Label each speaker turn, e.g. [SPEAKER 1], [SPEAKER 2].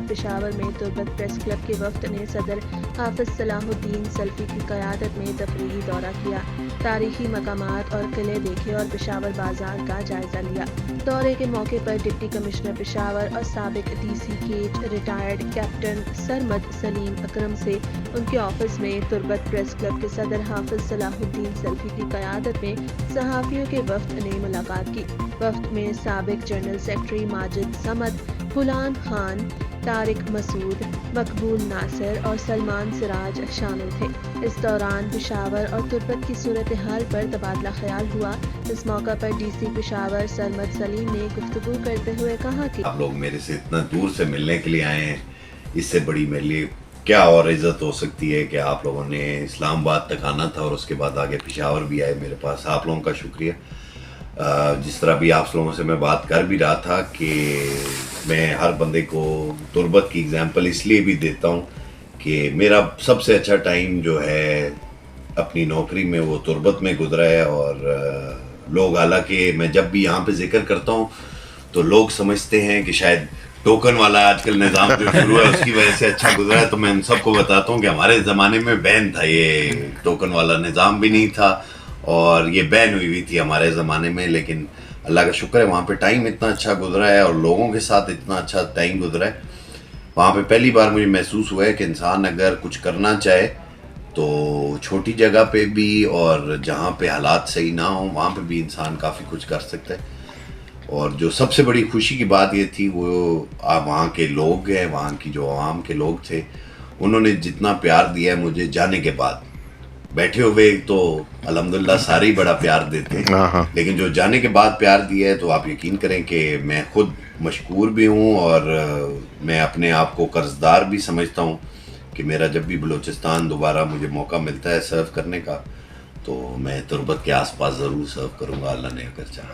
[SPEAKER 1] بعد پشاور میں تربت press club کے وفد نے صدر حافظ صلاح الدین سلفی کی قیادت میں تفریحی دورہ کیا، تاریخی مقامات اور قلعے دیکھے اور پشاور بازار کا جائزہ لیا۔ دورے کے موقع پر ڈپٹی کمشنر پشاور اور سابق ڈی سی کیج ریٹائرڈ کیپٹن سرمد سلیم اکرم سے ان کے آفس میں تربت پریس کلب کے صدر حافظ صلاح الدین سلفی کی قیادت میں صحافیوں کے وفد نے ملاقات کی۔ وفد میں سابق جنرل سیکرٹری ماجد سمد، غلام خان، طارق مسعود، مقبول ناصر اور سلمان سراج شامل تھے۔ اس دوران پشاور اور تربت کی صورتحال پر تبادلہ خیال ہوا۔ اس موقع پر ڈی سی پشاور سرمد سلیم نے گفتگو کرتے ہوئے کہا کہ
[SPEAKER 2] آپ لوگ میرے سے اتنا دور سے ملنے کے لیے آئے ہیں، اس سے بڑی میرے لیے کیا اور عزت ہو سکتی ہے کہ آپ لوگوں نے اسلام آباد تک آنا تھا اور اس کے بعد آگے پشاور بھی آئے میرے پاس۔ آپ لوگوں کا شکریہ۔ جس طرح بھی آپ لوگوں سے میں بات کر بھی رہا تھا کہ میں ہر بندے کو تربت کی اگزامپل اس لیے بھی دیتا ہوں کہ میرا سب سے اچھا ٹائم جو ہے اپنی نوکری میں وہ تربت میں گزرا ہے، اور لوگ حالانکہ میں جب بھی یہاں پہ ذکر کرتا ہوں تو لوگ سمجھتے ہیں کہ شاید ٹوکن والا آج کل نظام جو شروع ہے اس کی وجہ سے اچھا گزرا ہے، تو میں ان سب کو بتاتا ہوں کہ ہمارے زمانے میں بین تھا، یہ ٹوکن والا نظام بھی نہیں تھا اور یہ بین ہوئی تھی ہمارے زمانے میں، لیکن اللہ کا شکر ہے وہاں پہ ٹائم اتنا اچھا گزرا ہے اور لوگوں کے ساتھ اتنا اچھا ٹائم گزرا ہے۔ وہاں پہ پہلی بار مجھے محسوس ہوا ہے کہ انسان اگر کچھ کرنا چاہے تو چھوٹی جگہ پہ بھی اور جہاں پہ حالات صحیح نہ ہوں وہاں پہ بھی انسان کافی کچھ کر سکتا ہے۔ اور جو سب سے بڑی خوشی کی بات یہ تھی وہ وہاں کے لوگ ہیں، وہاں کی جو عوام کے لوگ تھے، انہوں نے جتنا پیار دیا ہے مجھے جانے کے بعد۔ بیٹھے ہوئے تو الحمدللہ سارے ہی بڑا پیار دیتے ہیں، لیکن جو جانے کے بعد پیار دیا ہے تو آپ یقین کریں کہ میں خود مشکور بھی ہوں اور میں اپنے آپ کو قرضدار بھی سمجھتا ہوں کہ میرا جب بھی بلوچستان دوبارہ مجھے موقع ملتا ہے سرو کرنے کا تو میں تربت کے آس پاس ضرور سرو کروں گا، اللہ نے اگر چاہا۔